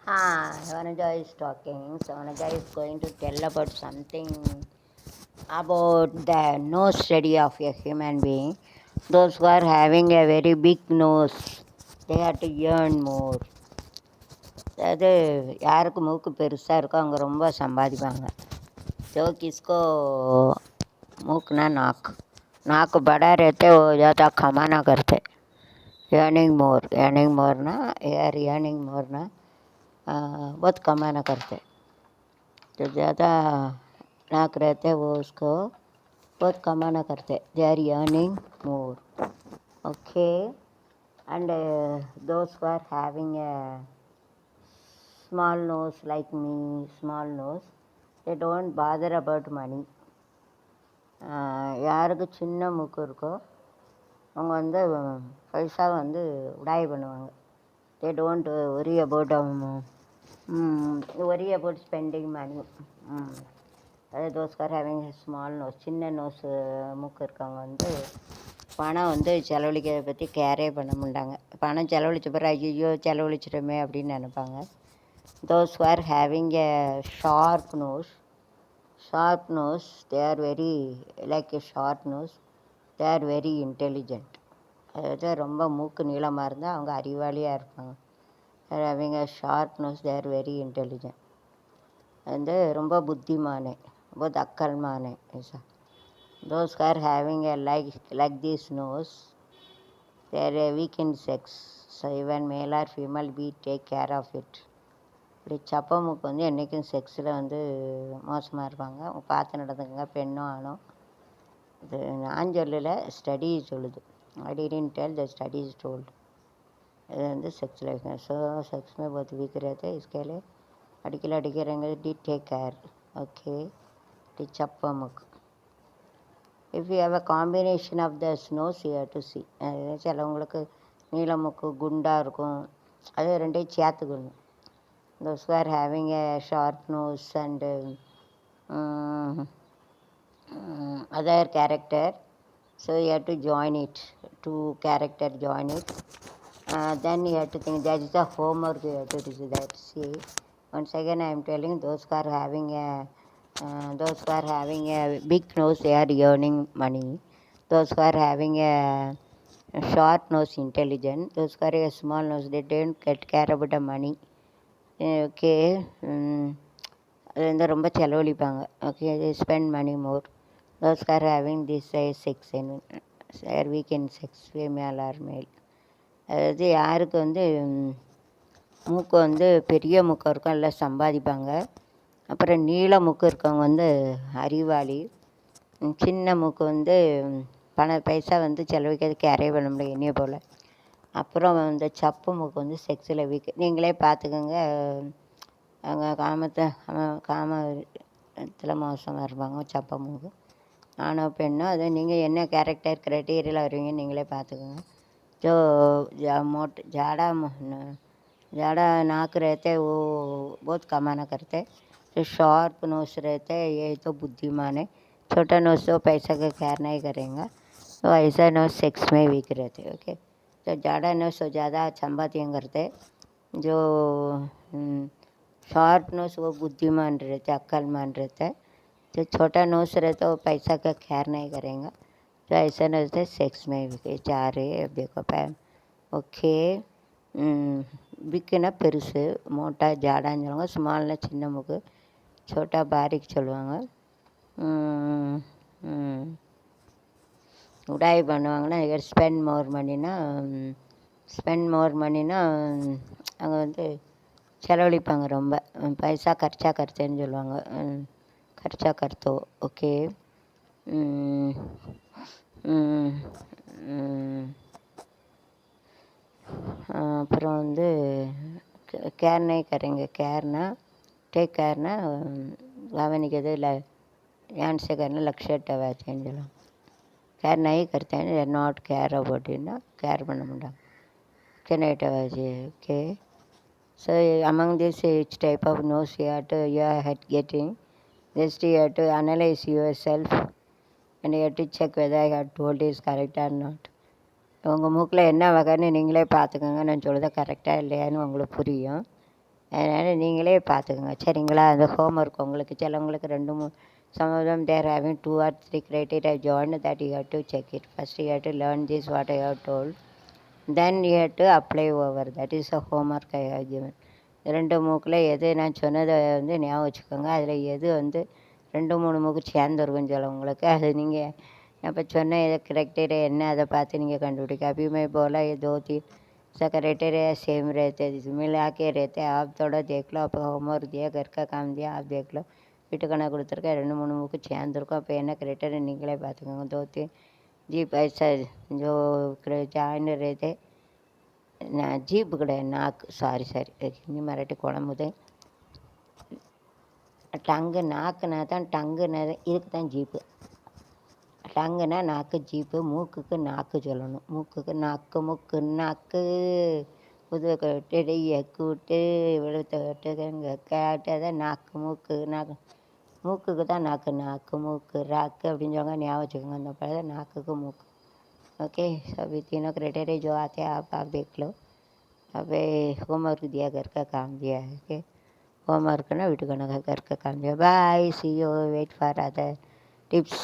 Vanaja is talking. So Vanaja is going to tell about something about the nose study of a human being. Those who are having a very big nose, they have to earn more. அதாவது யாருக்கு மூக்கு பெருசாக இருக்கோ அவங்க ரொம்ப சம்பாதிப்பாங்க. जो किसको मुख ना नाक नाक बड़ा रहते वो ज़्यादा कमाना करते. अर्निंग मोर ना यार अर्निंग मोर ना बहुत कमाना करते. जो ज़्यादा नाक रहते वो उसको बहुत कमाना करते. They are earning more. Okay. And those who are having a small nose like me, small nose, they don't bother about money. யாருக்கு சின்ன மூக்கு இருக்கோ அவங்க வந்து பைசா வந்து உடாய் பண்ணுவாங்க. They don't worry about spending money. அது those who are having small nose, சின்ன நோஸ் மூக்கு இருக்கவங்க வந்து பணம் வந்து செலவழிக்கிறத பற்றி கேரே பண்ண மாட்டாங்க. பணம் செலவழிச்ச பிறகு ஐயோ செலவழிச்சிட்டோமே அப்படின்னு நினைப்பாங்க. those who are having a sharp nose, they are very like a short nose, they are very intelligent. அதாவது ரொம்ப மூக்கு நீளமாக இருந்தால் அவங்க அறிவாளியாக இருப்பாங்க. having a sharp nose, they are very intelligent. வந்து ரொம்ப புத்திமானே, बहुत अक्कलमाने ऐसा. those who are having a like this nose, they are weak in sex. so even male or female, we take care of it. இப்படி சப்ப மூக்கு வந்து என்றைக்கும் செக்ஸில் வந்து மோசமாக இருப்பாங்க. பார்த்து நடந்துக்கங்க, பெண்ணோ ஆணோ. இது நான் சொல்லலை, ஸ்டடி சொல்லுது. I didn't tell, the studies told. இது வந்து செக்ஸில் வைக்கணும். ஸோ செக்ஸ் में बहुत वीक रहते हैं, इसके लिए அடிக்கிறவங்க டி டேக் கேர். ஓகே. டி சப்ப மூக்கு. If you have a combination of the snows you have to see. சிலவங்களுக்கு நீல மூக்கு குண்டாக இருக்கும், அது ரெண்டையும் சேர்த்துக்கணும். those who are having a sharp nose and other character, so you have to join it, two character join it. Then you have to think, that is the homework you have to do that. See, once again I am telling, those who are having a big nose, they are earning money. those who are having a short nose, intelligent. those who are a small nose, they don't get care about the money. Okay. அது வந்து ரொம்ப செலவழிப்பாங்க. Okay. they spend money more. those who are having this sex are weak in sex, female or male. அதாவது யாருக்கு வந்து மூக்கு வந்து பெரிய மூக்கு இருக்கும், எல்லாம் சம்பாதிப்பாங்க. அப்புறம் நீல மூக்கு இருக்கவங்க வந்து அறிவாளி. சின்ன மூக்கு வந்து பைசா வந்து செலவழிக்கிறதுக்கு கேரே பண்ண முடியும், என்னைய போல். அப்புறம் இந்த சப்பு மூக்கு வந்து செக்ஸில் வீக். நீங்களே பார்த்துக்கோங்க, அவங்க காமத்தில் மோசமாக இருப்பாங்க. சப்ப மூக்கு ஆணோ பெண்ணோ, அது நீங்கள் என்ன கேரக்டர் க்ரைட்டீரியாவில் வருவீங்கன்னு நீங்களே பார்த்துக்கோங்க. जो ज़्यादा नाक रहते वो बहुत कमाना करते. जो शॉर्प नोस रहते ये तो बुद्धिमान है. छोटा नोस तो पैसा का ख्याल नहीं करेंगे, तो ऐसा नोस सेक्स में वीक रहते. ओके. तो ज़्यादा नोस तो ज़्यादा संपादन करते. जो शॉर्प नोस वो बुद्धिमान रहते, अक्लमान रहते. जो छोटा नोस रहता वो पैसा का ख्याल नहीं करेंगे, तो ऐसा नोस सेक्स में वीक. चार है, अब देखो पैम. ஓகே. பிக்குன்னா பெருசு, மோட்டா ஜாடான்னு சொல்லுவாங்க. ஸ்மால்னா சின்ன மூக்கு, சோட்டா பாரிக் சொல்லுவாங்க. உடாய் பண்ணுவாங்கன்னா ஸ்பெண்ட் மோர் மணினா அவங்க வந்து செலவழிப்பாங்க ரொம்ப. பைசா கர்ச்சேன்னு சொல்லுவாங்க. கர்ச்சா கர்த்தோ. ஓகே. அப்புறம் வந்து கேர்னே கरेंगे. கேர்னா டேக் கேர்னா கவனிக்கிறது, இல்லை ध्यान करना, लक्ष्य टवाचेன்னு சொல்லலாம். கேர் नहीं करते हैं, நாட் கேர் அப்படின்னா கேர் பண்ண மாட்டாங்க. नहीं टवाचे. Okay. So among this each type of nose you are getting, just you have to analyze yourself and you have to check whether I have told is correct or not. உங்கள் மூக்கில் என்ன வகைன்னு நீங்களே பார்த்துக்கோங்க. நான் சொல்கிறத கரெக்டாக இல்லையான்னு உங்களுக்கு புரியும். அதனால் நீங்களே பார்த்துக்கோங்க சரிங்களா. அந்த ஹோம்ஒர்க் உங்களுக்கு சிலவங்களுக்கு 2, 3 some of them they are having 2 or 3 criteria joined that you have to check it. First you have to learn this what I have told. Then you have to apply over. That is a homework I have given. 2 மூக்கில் எது நான் சொன்னதை வந்து ஞாபகம் வச்சுக்கோங்க. அதில் எது வந்து 2, 3 மூக்கு சேர்ந்துருக்கும் சிலவங்களுக்கு. அது நீங்கள் அப்போ சொன்ன எது criteria என்ன அதை பார்த்து நீங்கள் कண்டுபிடிக்க. अभी मैं बोला ये 2-3 सा criteria सेम रहते मिला के रहते आप थोड़ा देख लो. அப்போ homework दिया घर का काम दिया आप देख लो. வீட்டு கணக்கு கொடுத்துருக்கேன் 2, 3 மூக்கு சேர்ந்துருக்கும். அப்போ என்ன criteria நீங்களே பார்த்துக்கோங்க. 2-3 जीप ऐसा जो जॉइंट रहते जीप கிடையாது நாக்கு சாரி ஹிந்தி மராட்டி குழம்புது. டங்கு நாக்குனா தான் டங்குனா இதுக்கு தான் ஜீப்பு. டங்குனா நாக்கு ஜீப்பு. மூக்குக்கு நாக்கு சொல்லணும். மூக்குக்கு நாக்கு மூக்கு நாக்கு புது கொட்டைய கூட்டு வெளுத்த கொட்டுங்க காட்டு அதான் நாக்கு மூக்கு நாக்கு. மூக்குக்கு தான் நாக்கு நாக்கு மூக்கு ராக்கு அப்படின்னு சொல்லுவாங்க. ஞாபகம் வச்சுக்கோங்க. அந்த பழம் நாக்குக்கு மூக்கு. ओके सभी तीनों क्राइटेरिया जो आते हैं आप देख लो. अबे होमवर्क दिया घर का काम दिया है. ओके होमवर्क ना वीटू घर का काम दिया. Bye see you wait for other tips.